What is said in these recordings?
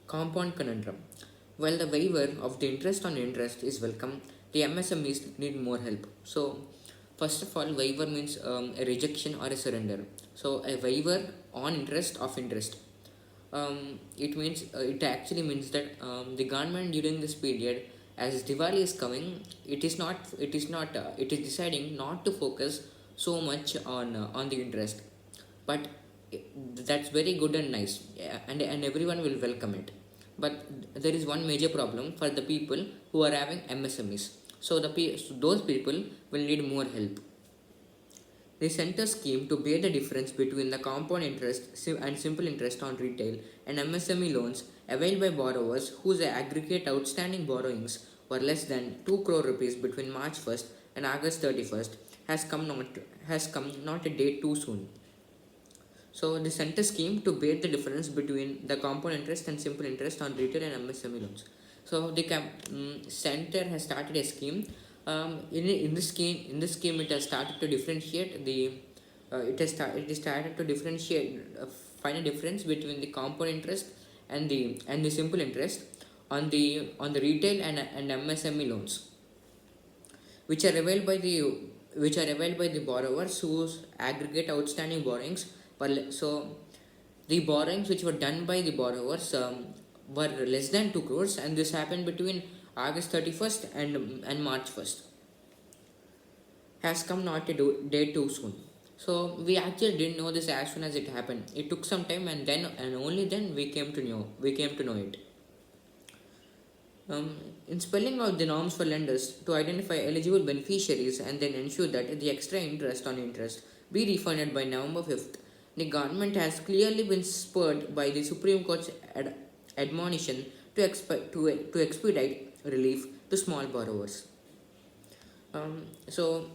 Compound conundrum. While the waiver of the interest on interest is welcome, the MSMEs need more help. So, first of all, waiver means a rejection or a surrender. So, a waiver on interest of interest. It actually means that the government during this period, as Diwali is coming, it is deciding not to focus so much on the interest, but that's very good and nice, yeah, and everyone will welcome it. But there is one major problem for the people who are having MSMEs. So so those people will need more help. The center scheme to bear the difference between the compound interest and simple interest on retail and MSME loans availed by borrowers whose aggregate outstanding borrowings were less than 2 crore rupees between March 1st and August 31st has come not a day too soon. So the center scheme to bear the difference between the compound interest and simple interest on retail and MSME loans. So the center has started a scheme. In this scheme, it has started to differentiate it is started to differentiate find a difference between the compound interest and the simple interest on the retail and MSME loans, which are availed by the borrowers whose aggregate outstanding borrowings so the borrowings which were done by the borrowers were less than 2 crores, and this happened between August 31st and March 1st. Has come not a day too soon. So we actually didn't know this as soon as it happened. It took some time, and only then we came to know it. In spelling out the norms for lenders to identify eligible beneficiaries and then ensure that the extra interest on interest be refunded by November 5th, the government has clearly been spurred by the Supreme Court's admonition to expedite relief to small borrowers. So,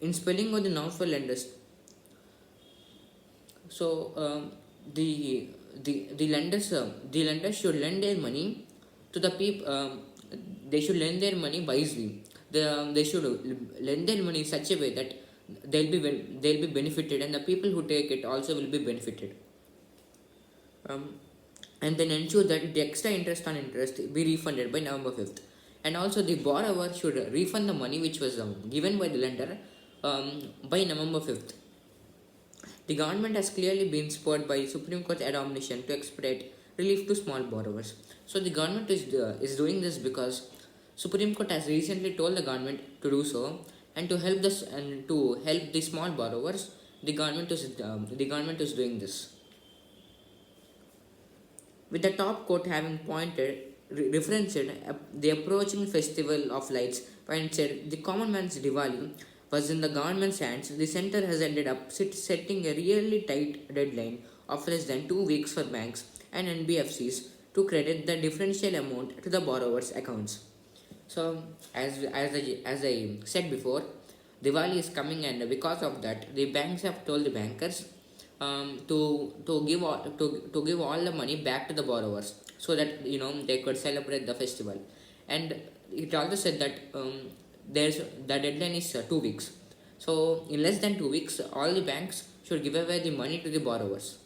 in spelling out the norms for lenders, so the lenders should lend their money to the people. They should lend their money wisely. They should lend their money in such a way that they'll be benefited, and the people who take it also will be benefited. And then ensure that the extra interest on interest be refunded by November 5th. And also the borrower should refund the money which was given by the lender by November 5th. The government has clearly been spurred by Supreme Court's admonition to expedite relief to small borrowers. So the government is doing this because Supreme Court has recently told the government to do so, and to help the small borrowers, the government is doing this. With the top court having referenced the approaching festival of lights, when said the common man's Diwali was in the government's hands, the center has ended up setting a really tight deadline of less than 2 weeks for banks and NBFCs to credit the differential amount to the borrowers' accounts. So, as I said before, Diwali is coming, and because of that, the banks have told the bankers to give all the money back to the borrowers, so that they could celebrate the festival. And it also said that the deadline is 2 weeks. So, in less than 2 weeks, all the banks should give away the money to the borrowers.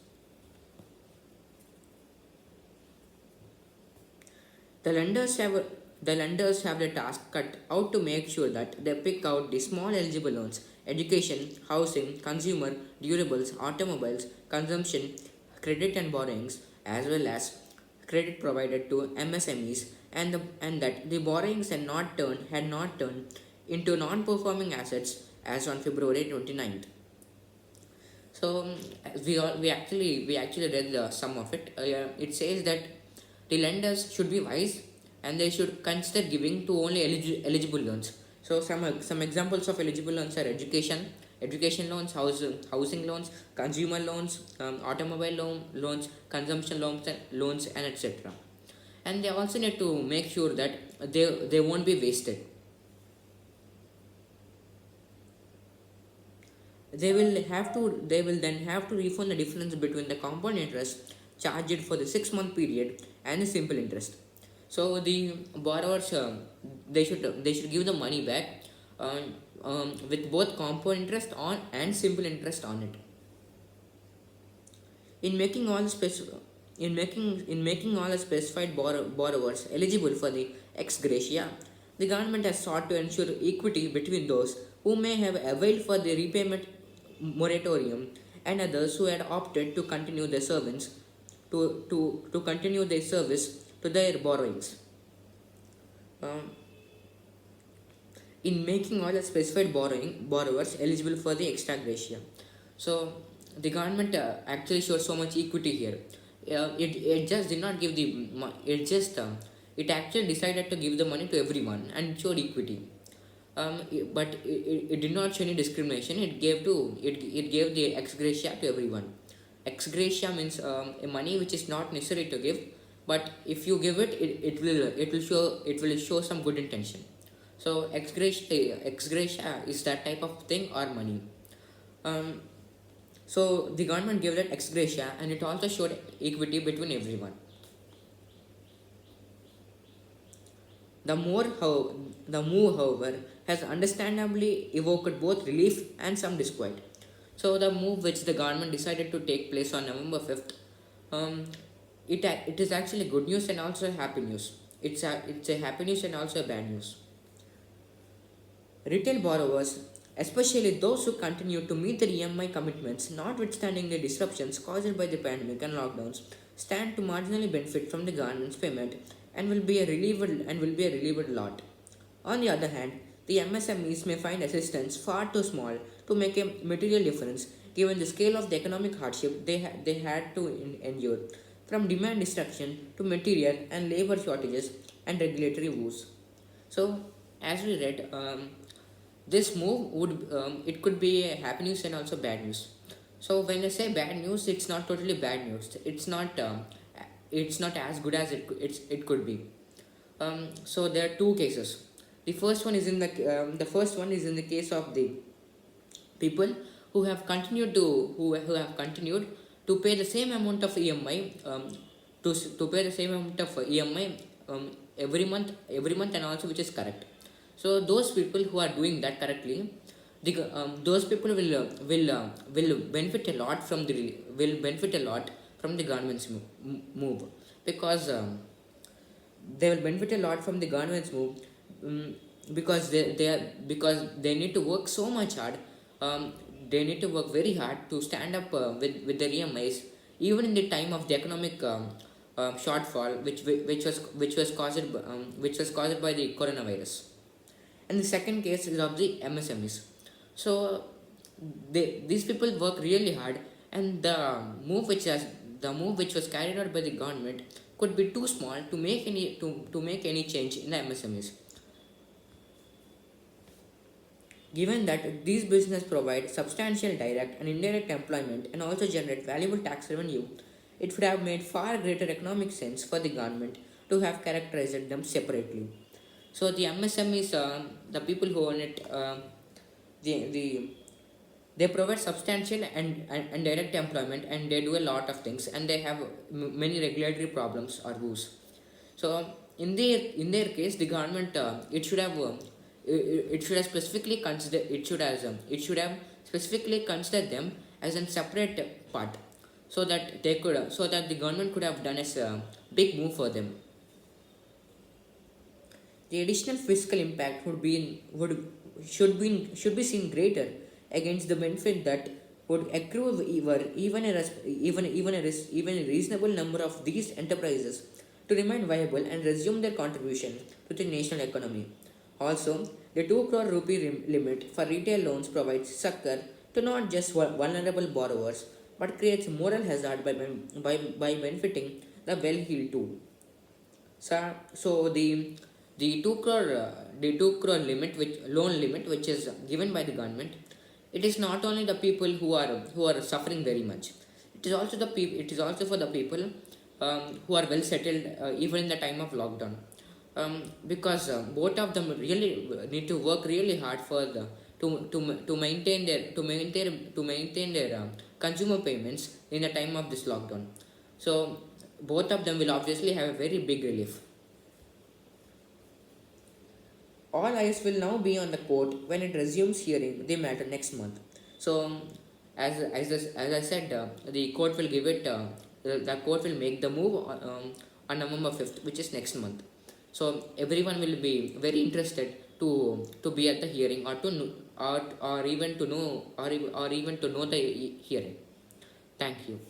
The lenders have the task cut out to make sure that they pick out the small eligible loans: education, housing, consumer, durables, automobiles, consumption, credit and borrowings, as well as credit provided to MSMEs, and that the borrowings had not turned into non-performing assets as on February 29th. So we actually read some of it. It says that the lenders should be wise, and they should consider giving to only eligible loans. So some examples of eligible loans are education loans, housing loans, consumer loans, automobile loans, consumption loans, and etc. And they also need to make sure that they won't be wasted. They will then have to refund the difference between the compound interest charged for the 6-month period and the simple interest. So the borrowers they should give the money back with both compound interest on and simple interest on it. In making all In making all the specified borrowers eligible for the ex gratia, the government has sought to ensure equity between those who may have availed for the repayment moratorium and others who had opted to continue their servants to continue their service to their borrowings. Um, in making all the specified borrowers eligible for the extra gratia. So the government actually showed so much equity here. It just did not give the it just it actually decided to give the money to everyone and showed equity. But it did not show any discrimination. It gave the ex gratia to everyone. Ex gratia means a money which is not necessary to give, but if you give it will show some good intention. So ex gratia is that type of thing or money. Um, so the government gave that ex gratia, and it also showed equity between everyone. The move, however, has understandably evoked both relief and some disquiet. So the move which the government decided to take place on November 5th, um, it is actually good news and also happy news. It's a happy news and also a bad news. Retail borrowers, especially those who continue to meet their EMI commitments notwithstanding the disruptions caused by the pandemic and lockdowns, stand to marginally benefit from the government's payment and will be a relieved lot. On the other hand, the MSMEs may find assistance far too small to make a material difference given the scale of the economic hardship they had to endure, from demand destruction to material and labor shortages and regulatory woes. So, as we read, this move it could be a happy news and also bad news. So when I say bad news, it's not totally bad news. It's not as good as it could be. So there are two cases. The first one is in the case of the people who have continued to pay the same amount of EMI, to pay the same amount of EMI every month and also which is correct. So those people who are doing that correctly, those people will benefit a lot from the government's move, because they will benefit a lot from the government's move, um, because they need to work so much hard. They need to work very hard to stand up with their EMIs, even in the time of the economic shortfall, which was caused by the coronavirus. And the second case is of the MSMEs. So these people work really hard, and the move which was carried out by the government could be too small to make any change in the MSMEs. Given that these businesses provide substantial direct and indirect employment and also generate valuable tax revenue, it would have made far greater economic sense for the government to have characterized them separately. So the MSMEs, the people who own it, the they provide substantial and direct employment, and they do a lot of things, and they have many regulatory problems or woes. So in their case, the government, it should have specifically considered them as a separate part, so that the government could have done as a big move for them. The additional fiscal impact should be seen greater against the benefit that would accrue were even a reasonable number of these enterprises to remain viable and resume their contribution to the national economy. Also, the 2 crore rupee limit for retail loans provides succor to not just vulnerable borrowers but creates moral hazard by benefiting the well-heeled too. So the 2 crore loan limit which is given by the government, it is not only the people who are suffering very much. It is also for the people who are well settled even in the time of lockdown, because both of them really need to work really hard for the to maintain their consumer payments in the time of this lockdown. So both of them will obviously have a very big relief. All eyes will now be on the court when it resumes hearing the matter next month. So, as I said, the court will give it the court will make the move on November 5th, which is next month. So everyone will be very interested to be at the hearing, or even to know, or even to know the hearing. Thank you.